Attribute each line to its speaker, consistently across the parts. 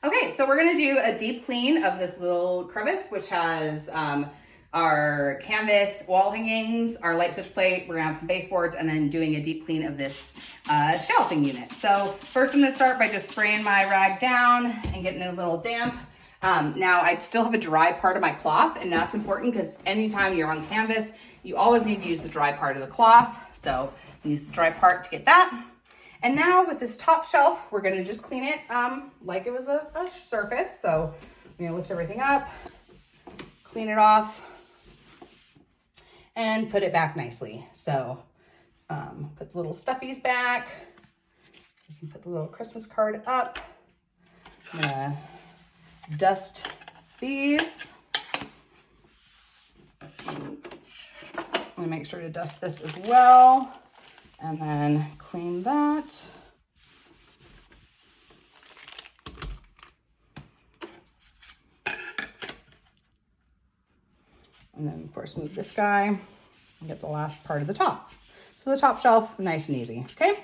Speaker 1: Okay, so we're gonna do a deep clean of this little crevice, which has our canvas wall hangings, our light switch plate, we're gonna have some baseboards, and then doing a deep clean of this shelving unit. So first I'm gonna start by just spraying my rag down and getting it a little damp. Now I still have a dry part of my cloth, and that's important because anytime you're on canvas, you always need to use the dry part of the cloth. So use the dry part to get that. And now with this top shelf, we're gonna just clean it like it was a surface. So I'm gonna lift everything up, clean it off, and put it back nicely. So put the little stuffies back. You can put the little Christmas card up. I'm gonna dust these. I'm gonna make sure to dust this as well. And then clean that. And then of course move this guy and get the last part of the top. So the top shelf, nice and easy, okay?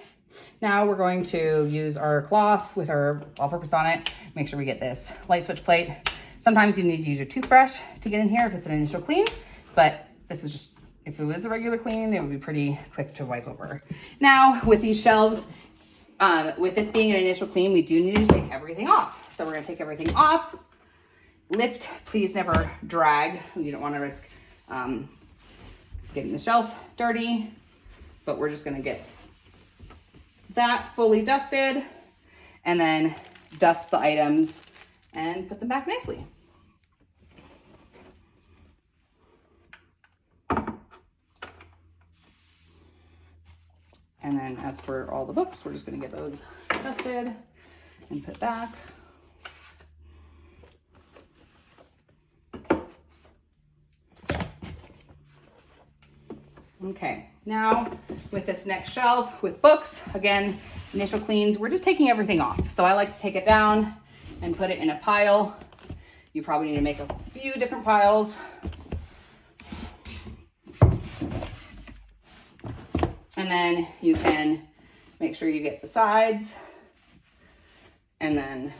Speaker 1: Now we're going to use our cloth with our all-purpose on it. Make sure we get this light switch plate. Sometimes you need to use your toothbrush to get in here if it's an initial clean, but this is just, if it was a regular clean, it would be pretty quick to wipe over. Now with these shelves, with this being an initial clean, we do need to take everything off. So we're gonna take everything off. Lift, please never drag. You don't wanna risk getting the shelf dirty, but we're just gonna get that fully dusted and then dust the items and put them back nicely. And then as for all the books, we're just gonna get those dusted and put back. Okay, now with this next shelf with books, again, initial cleans, we're just taking everything off. So I like to take it down and put it in a pile. You probably need to make a few different piles. And then you can make sure you get the sides, and then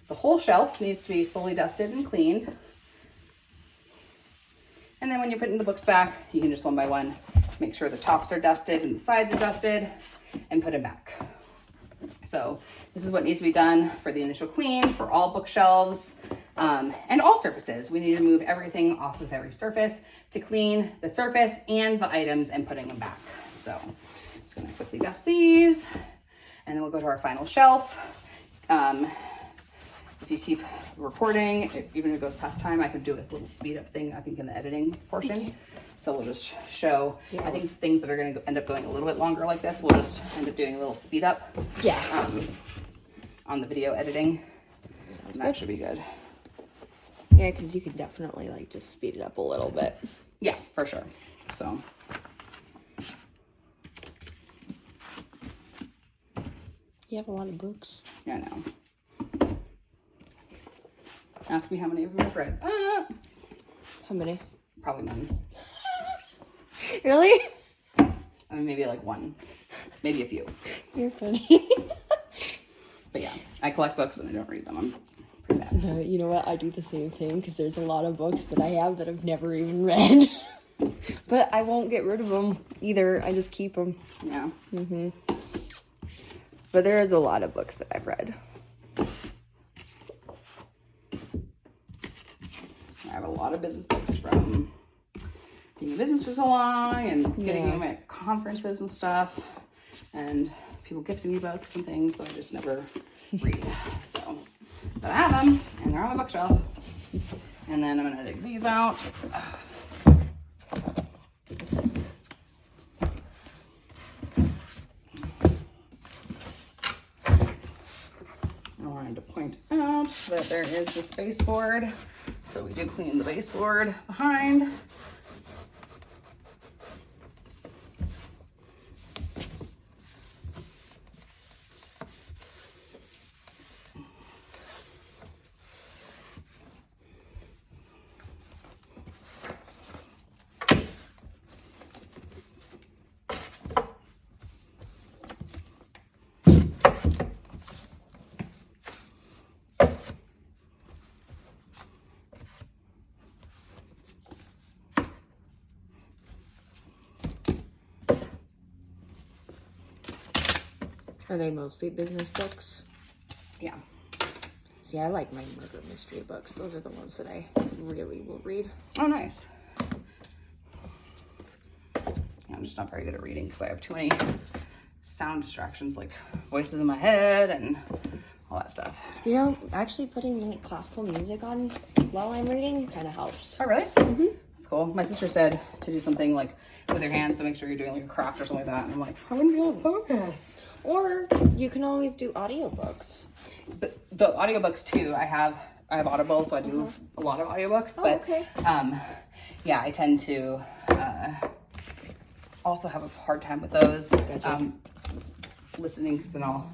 Speaker 1: the whole shelf needs to be fully dusted and cleaned. And then when you're putting the books back, you can just one by one make sure the tops are dusted and the sides are dusted and put it back. So this is what needs to be done for the initial clean for all bookshelves and all surfaces. We need to move everything off of every surface to clean the surface and the items and putting them back. So I'm just gonna quickly dust these and then we'll go to our final shelf. If you keep recording, even if it goes past time, I could do a little speed up thing, I think, in the editing portion. Okay. So we'll just show, I think things that are going to end up going a little bit longer like this, we'll just end up doing a little speed up on the video editing. And that should be good.
Speaker 2: Yeah, because you can definitely like just speed it up a little bit.
Speaker 1: Yeah, for sure. So.
Speaker 2: You have a lot of books.
Speaker 1: Yeah, I know. Ask me how many of them I've read.
Speaker 2: How many?
Speaker 1: Probably none.
Speaker 2: Really?
Speaker 1: I mean, maybe like one. Maybe a few.
Speaker 2: You're funny.
Speaker 1: But yeah, I collect books and I don't read them. I'm pretty bad.
Speaker 2: No, you know what? I do the same thing because there's a lot of books that I have that I've never even read. But I won't get rid of them either. I just keep them.
Speaker 1: Yeah.
Speaker 2: But there is a lot of books that I've read.
Speaker 1: I have a lot of business books from being in business for so long and getting them at conferences and stuff. And people gifted me books and things that I just never read. So, but I have them and they're on the bookshelf. And then I'm gonna dig these out. I wanted to point out that there is this baseboard. So we do clean the baseboard behind.
Speaker 2: Are they mostly business books?
Speaker 1: Yeah.
Speaker 2: See, I like my murder mystery books. Those are the ones that I really will read.
Speaker 1: Oh, nice. I'm just not very good at reading because I have too many sound distractions, like voices in my head and all that stuff.
Speaker 2: You know, actually putting like classical music on while I'm reading kind of helps.
Speaker 1: Oh, really? Mm-hmm. That's cool. My sister said to do something like with your hands, so make sure you're doing like a craft or something like that. And I'm like, I wouldn't be able to focus.
Speaker 2: Or you can always do audiobooks.
Speaker 1: But the audiobooks too, I have Audible, so I do a lot of audiobooks. But
Speaker 2: okay.
Speaker 1: yeah, I tend to also have a hard time with those listening, because then I'll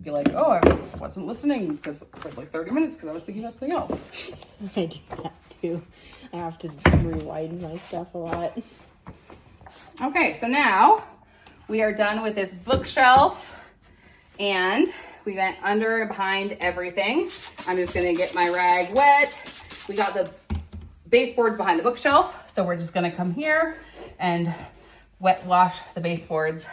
Speaker 1: be like, oh, I wasn't listening because for like 30 minutes because I was thinking about something else.
Speaker 2: I do that too. I have to rewind my stuff a lot.
Speaker 1: Okay, so now we are done with this bookshelf, and we went under and behind everything. I'm just gonna get my rag wet. We got the baseboards behind the bookshelf, so we're just gonna come here and wet wash the baseboards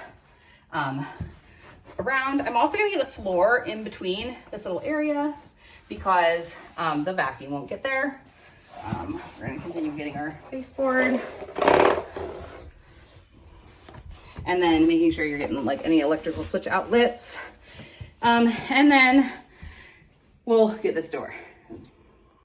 Speaker 1: around. I'm also gonna get the floor in between this little area because the vacuum won't get there. We're gonna continue getting our baseboard. And then making sure you're getting like any electrical switch outlets. And then we'll get this door.